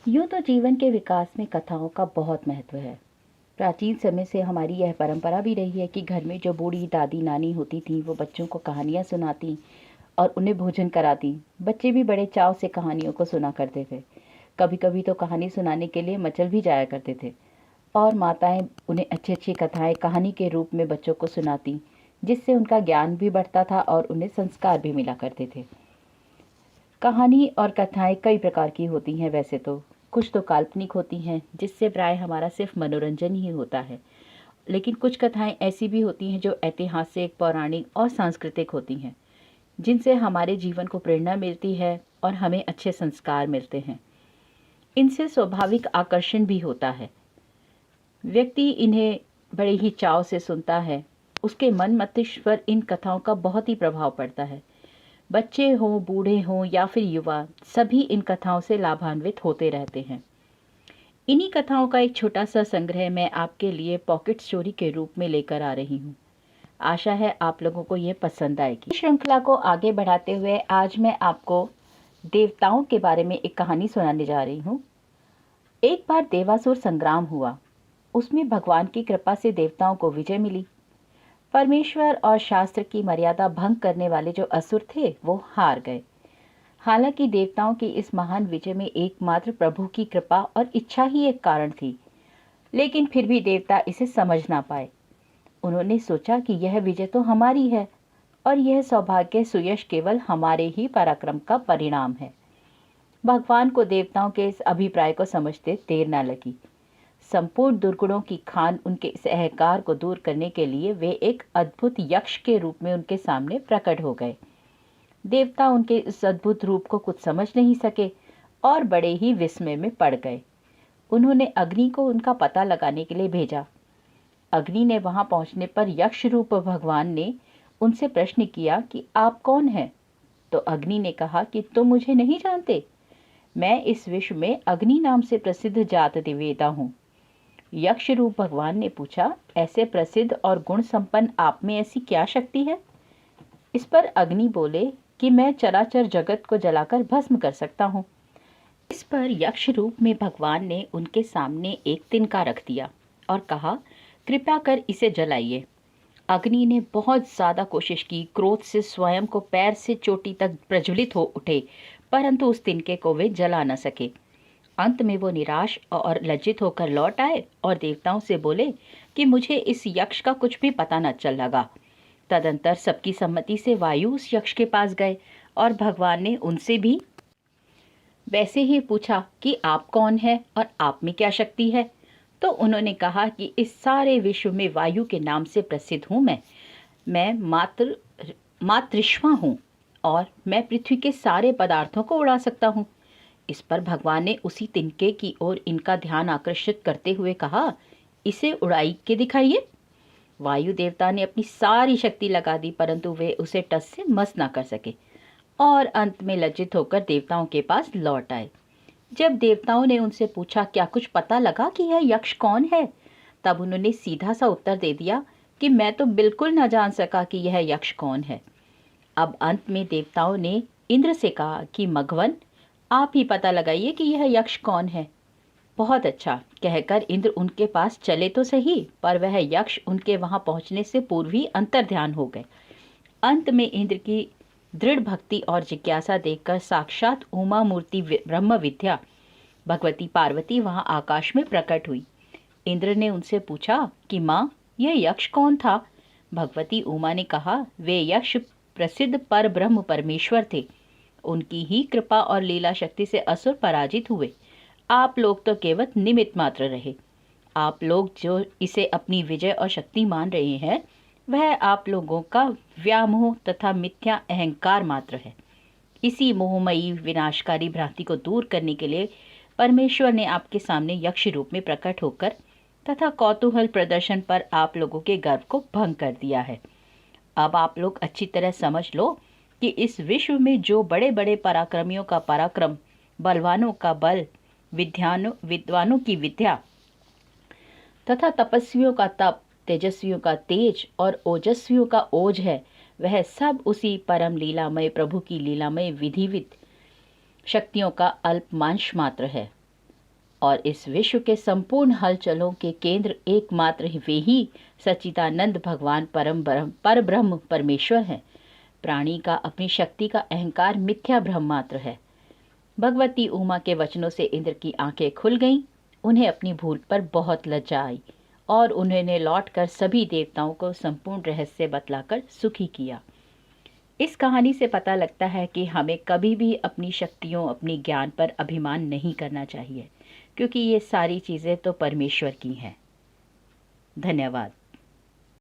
यूं तो जीवन के विकास में कथाओं का बहुत महत्व है। प्राचीन समय से हमारी यह परंपरा भी रही है कि घर में जो बूढ़ी दादी नानी होती थी वो बच्चों को कहानियां सुनाती और उन्हें भोजन कराती। बच्चे भी बड़े चाव से कहानियों को सुना करते थे। कभी कभी तो कहानी सुनाने के लिए मचल भी जाया करते थे और माताएं उन्हें अच्छी अच्छी कथाएं कहानी के रूप में बच्चों को सुनाती, जिससे उनका ज्ञान भी बढ़ता था और उन्हें संस्कार भी मिला करते थे। कहानी और कथाएं कई प्रकार की होती हैं। वैसे तो कुछ तो काल्पनिक होती हैं जिससे प्राय हमारा सिर्फ मनोरंजन ही होता है, लेकिन कुछ कथाएं ऐसी भी होती हैं जो ऐतिहासिक, पौराणिक और सांस्कृतिक होती हैं, जिनसे हमारे जीवन को प्रेरणा मिलती है और हमें अच्छे संस्कार मिलते हैं। इनसे स्वाभाविक आकर्षण भी होता है। व्यक्ति इन्हें बड़े ही चाव से सुनता है। उसके मन मस्तिष्क पर इन कथाओं का बहुत ही प्रभाव पड़ता है। बच्चे हों, बूढ़े हों या फिर युवा, सभी इन कथाओं से लाभान्वित होते रहते हैं। इन्हीं कथाओं का एक छोटा सा संग्रह मैं आपके लिए पॉकेट स्टोरी के रूप में लेकर आ रही हूँ। आशा है आप लोगों को ये पसंद आएगी। इस श्रृंखला को आगे बढ़ाते हुए आज मैं आपको देवताओं के बारे में एक कहानी सुनाने जा रही हूँ। एक बार देवासुर संग्राम हुआ। उसमें भगवान की कृपा से देवताओं को विजय मिली। परमेश्वर और शास्त्र की मर्यादा भंग करने वाले जो असुर थे वो हार गए। हालांकि देवताओं की इस महान विजय में एकमात्र प्रभु की कृपा और इच्छा ही एक कारण थी, लेकिन फिर भी देवता इसे समझ ना पाए। उन्होंने सोचा कि यह विजय तो हमारी है और यह सौभाग्य सुयश केवल हमारे ही पराक्रम का परिणाम है। भगवान को देवताओं के इस अभिप्राय को समझते देर न लगी। संपूर्ण दुर्गुणों की खान उनके इस अहंकार को दूर करने के लिए वे एक अद्भुत यक्ष के रूप में उनके सामने प्रकट हो गए। देवता उनके इस अद्भुत रूप को कुछ समझ नहीं सके और बड़े ही विस्मय में पड़ गए। उन्होंने अग्नि को उनका पता लगाने के लिए भेजा। अग्नि ने वहां पहुंचने पर यक्ष रूप भगवान ने उनसे प्रश्न किया कि आप कौन हैं? तो अग्नि ने कहा कि तुम मुझे नहीं जानते। मैं इस विश्व में अग्नि नाम से प्रसिद्ध जात देवता हूँ। यक्ष रूप भगवान ने पूछा, ऐसे प्रसिद्ध और गुण संपन्न आप में ऐसी क्या शक्ति है? इस पर अग्नि बोले कि मैं चराचर जगत को जलाकर भस्म कर सकता हूँ। इस पर यक्ष रूप में भगवान ने उनके सामने एक तिनका रख दिया और कहा, कृपया कर इसे जलाइए। अग्नि ने बहुत ज्यादा कोशिश की, क्रोध से स्वयं को पैर से चोटी तक प्रज्वलित हो उठे, परंतु उस तिनके को वे जला न सके। अंत में वो निराश और लज्जित होकर लौट आए और देवताओं से बोले कि मुझे इस यक्ष का कुछ भी पता न चल लगा। तदंतर सबकी सम्मति से वायु उस यक्ष के पास गए और भगवान ने उनसे भी वैसे ही पूछा कि आप कौन है और आप में क्या शक्ति है। तो उन्होंने कहा कि इस सारे विश्व में वायु के नाम से प्रसिद्ध हूँ मैं मातृश्वा हूँ और मैं पृथ्वी के सारे पदार्थों को उड़ा सकता हूँ। इस पर भगवान ने उसी तिनके की ओर इनका ध्यान आकर्षित करते हुए कहा, इसे उड़ाई के दिखाइए। वायु देवता ने अपनी सारी शक्ति लगा दी, परंतु वे उसे टस से मस ना कर सके और अंत में लज्जित होकर देवताओं के पास लौट आए। जब देवताओं ने उनसे पूछा क्या कुछ पता लगा कि यह यक्ष कौन है, तब उन्होंने सीधा सा उत्तर दे दिया कि मैं तो बिल्कुल न जान सका कि यह यक्ष कौन है। अब अंत में देवताओं ने इंद्र से कहा कि मघवन, आप ही पता लगाइए कि यह यक्ष कौन है। बहुत अच्छा कहकर इंद्र उनके पास चले तो सही, पर वह यक्ष उनके वहां पहुंचने से पूर्व ही अंतर्ध्यान हो गए। अंत में इंद्र की दृढ़ भक्ति और जिज्ञासा देखकर साक्षात उमा मूर्ति ब्रह्म विद्या भगवती पार्वती वहां आकाश में प्रकट हुई। इंद्र ने उनसे पूछा कि माँ, यह यक्ष कौन था? भगवती उमा ने कहा, वे यक्ष प्रसिद्ध पर ब्रह्म परमेश्वर थे। उनकी ही कृपा और लीला शक्ति से असुर पराजित हुए। आप लोग तो केवल निमित्त मात्र रहे। आप लोग जो इसे अपनी विजय और शक्ति मान रहे हैं, वह आप लोगों का व्यामोह तथा मिथ्या अहंकार मात्र है। इसी मोहमयी विनाशकारी भ्रांति को दूर करने के लिए परमेश्वर ने आपके सामने यक्ष रूप में प्रकट होकर तथा कौतूहल प्रदर्शन पर आप लोगों के गर्व को भंग कर दिया है। अब आप लोग अच्छी तरह समझ लो कि इस विश्व में जो बड़े बड़े पराक्रमियों का पराक्रम, बलवानों का बल, विद्वानों की विद्या तथा तपस्वियों का तप, तेजस्वियों का तेज और ओजस्वियों का ओज है, वह सब उसी परम लीलामय प्रभु की लीलामय विधिवित शक्तियों का अल्पमांश मात्र है। और इस विश्व के संपूर्ण हलचलों के केंद्र एकमात्र वे ही सच्चिदानंद भगवान पर ब्रह्म परमेश्वर हैं। प्राणी का अपनी शक्ति का अहंकार मिथ्या भ्रम मात्र है। भगवती उमा के वचनों से इंद्र की आंखें खुल गईं। उन्हें अपनी भूल पर बहुत लज्जा आई और उन्होंने लौटकर सभी देवताओं को संपूर्ण रहस्य बतलाकर सुखी किया। इस कहानी से पता लगता है कि हमें कभी भी अपनी शक्तियों, अपनी ज्ञान पर अभिमान नहीं करना चाहिए, क्योंकि ये सारी चीज़ें तो परमेश्वर की हैं। धन्यवाद।